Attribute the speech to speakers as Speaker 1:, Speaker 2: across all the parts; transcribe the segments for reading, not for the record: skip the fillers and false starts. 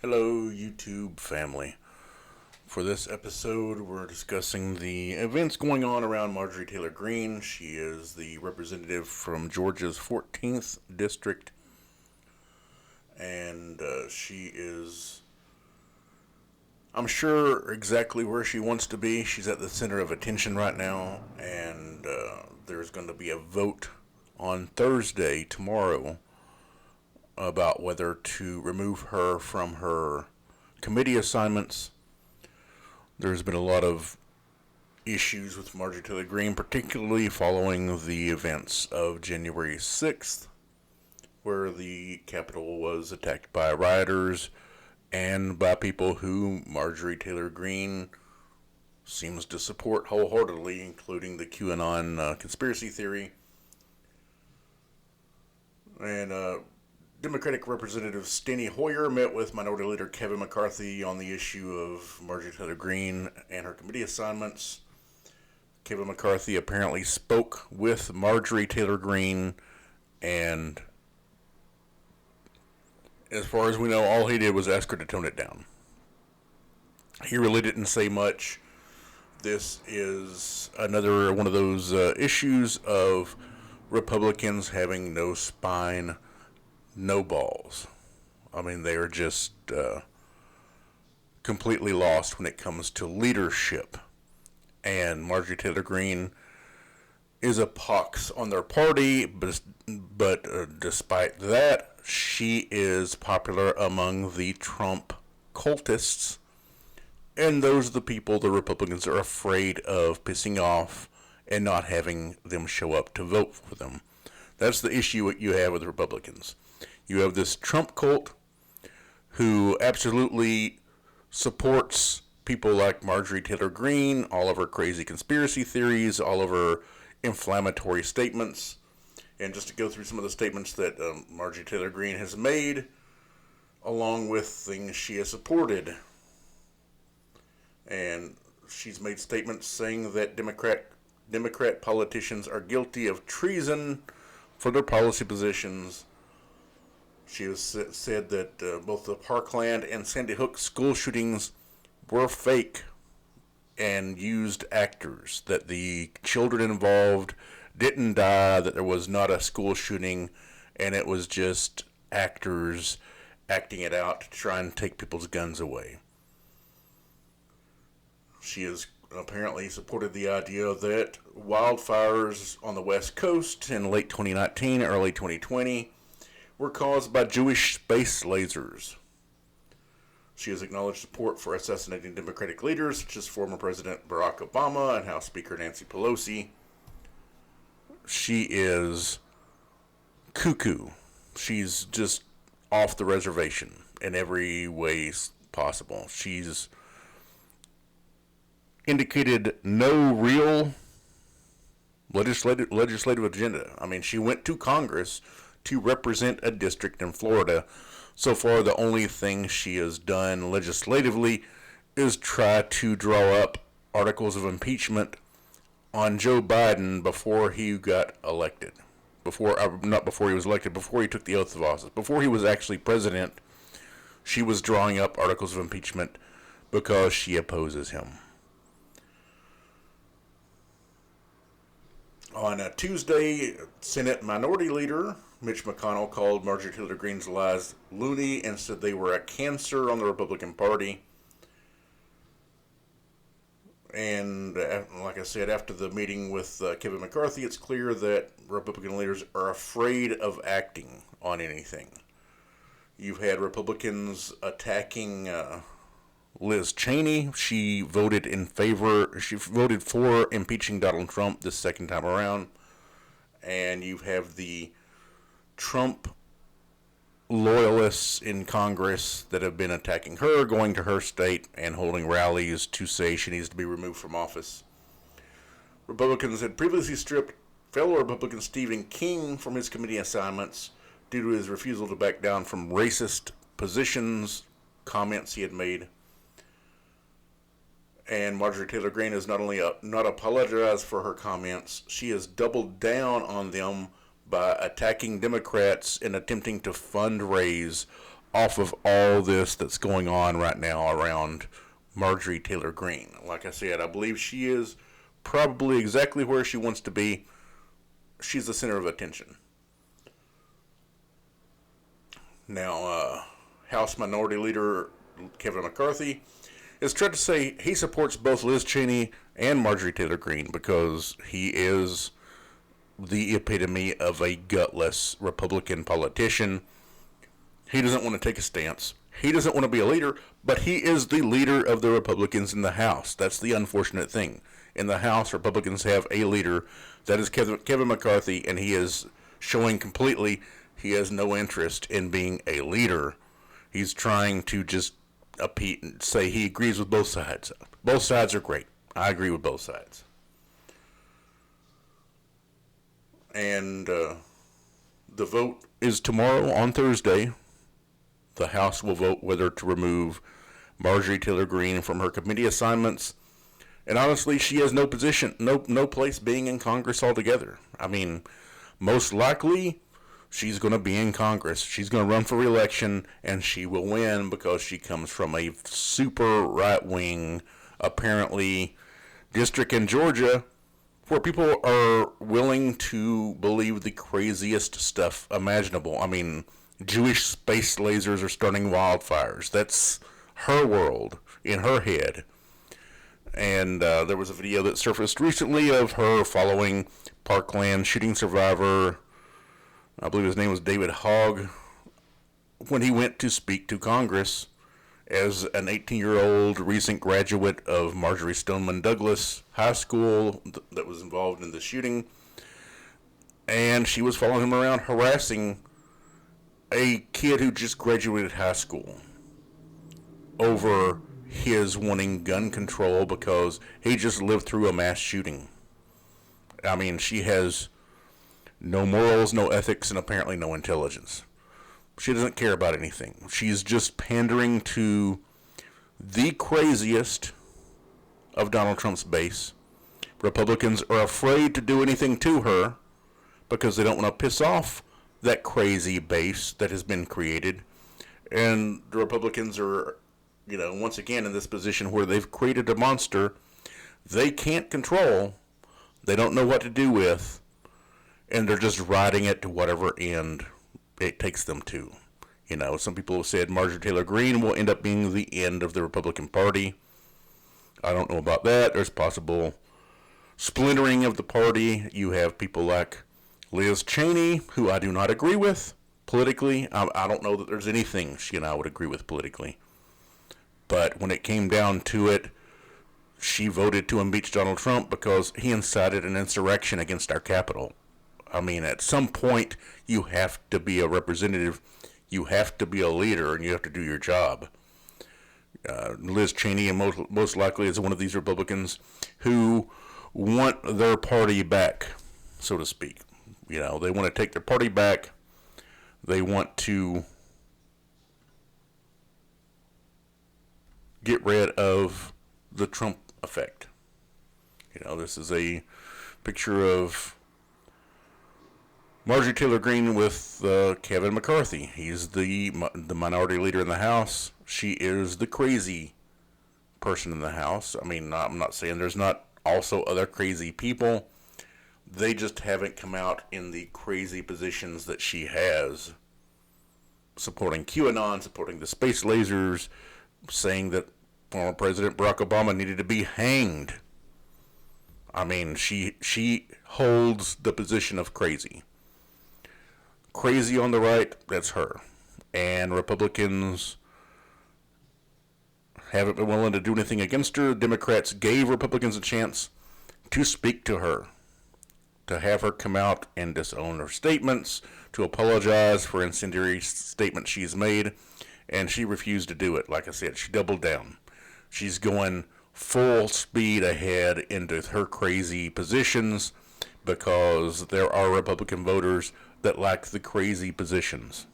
Speaker 1: Hello, YouTube family. For this episode, we're discussing the events going on around Marjorie Taylor Greene. She is the representative from Georgia's 14th district, and she is, I'm sure, exactly where she wants to be. She's at the center of attention right now, and there's going to be a vote on Thursday, tomorrow, about whether to remove her from her committee assignments. There's been a lot of issues with Marjorie Taylor Greene, particularly following the events of January 6th, where the Capitol was attacked by rioters and by people who Marjorie Taylor Greene seems to support wholeheartedly, including the QANON conspiracy theory. And Democratic Representative Steny Hoyer met with Minority Leader Kevin McCarthy on the issue of Marjorie Taylor Greene and her committee assignments. Kevin McCarthy apparently spoke with Marjorie Taylor Greene, and as far as we know, all he did was ask her to tone it down. He really didn't say much. This is another one of those issues of Republicans having no spine, no balls. I mean, they are just completely lost when it comes to leadership. And Marjorie Taylor Greene is a pox on their party, but despite that, she is popular among the Trump cultists. And those are the people the Republicans are afraid of pissing off and not having them show up to vote for them. That's the issue you have with Republicans. You have this Trump cult who absolutely supports people like Marjorie Taylor Greene, all of her crazy conspiracy theories, all of her inflammatory statements. And just to go through some of the statements that Marjorie Taylor Greene has made, along with things she has supported. And she's made statements saying that Democrat politicians are guilty of treason for their policy positions. She has said that both the Parkland and Sandy Hook school shootings were fake and used actors, that the children involved didn't die, that there was not a school shooting, and it was just actors acting it out to try and take people's guns away. She has apparently supported the idea that wildfires on the West Coast in late 2019, early 2020 were caused by Jewish space lasers. She has acknowledged support for assassinating Democratic leaders such as former President Barack Obama and House Speaker Nancy Pelosi. She is cuckoo. She's just off the reservation in every way possible. She's indicated no real legislative agenda. I mean, she went to Congress to represent a district in Florida. So far, the only thing she has done legislatively is try to draw up articles of impeachment on Joe Biden before he got elected. Not before he was elected, before he took the oath of office. Before he was actually president, she was drawing up articles of impeachment because she opposes him. On a Tuesday, Senate Minority Leader Mitch McConnell called Marjorie Taylor Greene's lies loony and said they were a cancer on the Republican Party. And like I said, after the meeting with Kevin McCarthy, it's clear that Republican leaders are afraid of acting on anything. You've had Republicans attacking Liz Cheney. She voted for impeaching Donald Trump this second time around. And you have the Trump loyalists in Congress that have been attacking her, going to her state and holding rallies to say she needs to be removed from office. Republicans had previously stripped fellow Republican Stephen King from his committee assignments due to his refusal to back down from racist comments he had made. And Marjorie Taylor Greene has not only not apologized for her comments, she has doubled down on them by attacking Democrats and attempting to fundraise off of all this that's going on right now around Marjorie Taylor Greene. Like I said, I believe she is probably exactly where she wants to be. She's the center of attention. Now, House Minority Leader Kevin McCarthy is trying to say he supports both Liz Cheney and Marjorie Taylor Greene because he is the epitome of a gutless Republican politician. He doesn't want to take a stance. He doesn't want to be a leader, but he is the leader of the Republicans in the House. That's the unfortunate thing. In the House, Republicans have a leader. That is Kevin McCarthy, and he is showing completely he has no interest in being a leader. He's trying to just appease and say he agrees with both sides. Both sides are great. I agree with both sides. And the vote is tomorrow on Thursday. The House will vote whether to remove Marjorie Taylor Greene from her committee assignments. And honestly, she has no position, no place being in Congress altogether. I mean, most likely, she's going to be in Congress. She's going to run for re-election, and she will win because she comes from a super right-wing, apparently, district in Georgia where people are willing to believe the craziest stuff imaginable. I mean, Jewish space lasers are starting wildfires. That's her world in her head. And there was a video that surfaced recently of her following Parkland shooting survivor, I believe his name was David Hogg, when he went to speak to Congress as an 18-year-old recent graduate of Marjorie Stoneman Douglas High School that was involved in the shooting. And she was following him around, harassing a kid who just graduated high school over his wanting gun control because he just lived through a mass shooting. I mean, she has no morals, no ethics, and apparently no intelligence. She doesn't care about anything. She's just pandering to the craziest of Donald Trump's base. Republicans are afraid to do anything to her because they don't want to piss off that crazy base that has been created. And the Republicans are, once again in this position where they've created a monster they can't control, they don't know what to do with, and they're just riding it to whatever end it takes them to. Some people have said Marjorie Taylor Greene will end up being the end of the Republican Party. I don't know about that. There's possible splintering of the party. You have people like Liz Cheney, who I do not agree with politically. I don't know that there's anything she and I would agree with politically. But when it came down to it, she voted to impeach Donald Trump because he incited an insurrection against our Capitol. I mean, at some point, you have to be a representative, you have to be a leader, and you have to do your job. Liz Cheney, and most likely, is one of these Republicans who want their party back, so to speak. They want to take their party back. They want to get rid of the Trump effect. This is a picture of Marjorie Taylor Greene with Kevin McCarthy. He's the minority leader in the House. She is the crazy person in the House. I mean, I'm not saying there's not also other crazy people. They just haven't come out in the crazy positions that she has, supporting QAnon, supporting the space lasers, saying that former President Barack Obama needed to be hanged. I mean, she holds the position of crazy. Crazy on the right, that's her. And Republicans haven't been willing to do anything against her. Democrats gave Republicans a chance to speak to her, to have her come out and disown her statements, to apologize for incendiary statements she's made, and she refused to do it. Like I said, she doubled down. She's going full speed ahead into her crazy positions because there are Republican voters that like the crazy positions.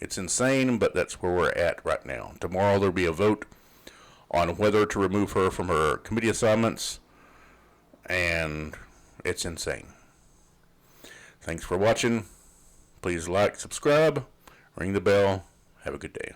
Speaker 1: It's insane, but that's where we're at right now. Tomorrow there'll be a vote on whether to remove her from her committee assignments, and it's insane. Thanks for watching. Please like, subscribe, ring the bell. Have a good day.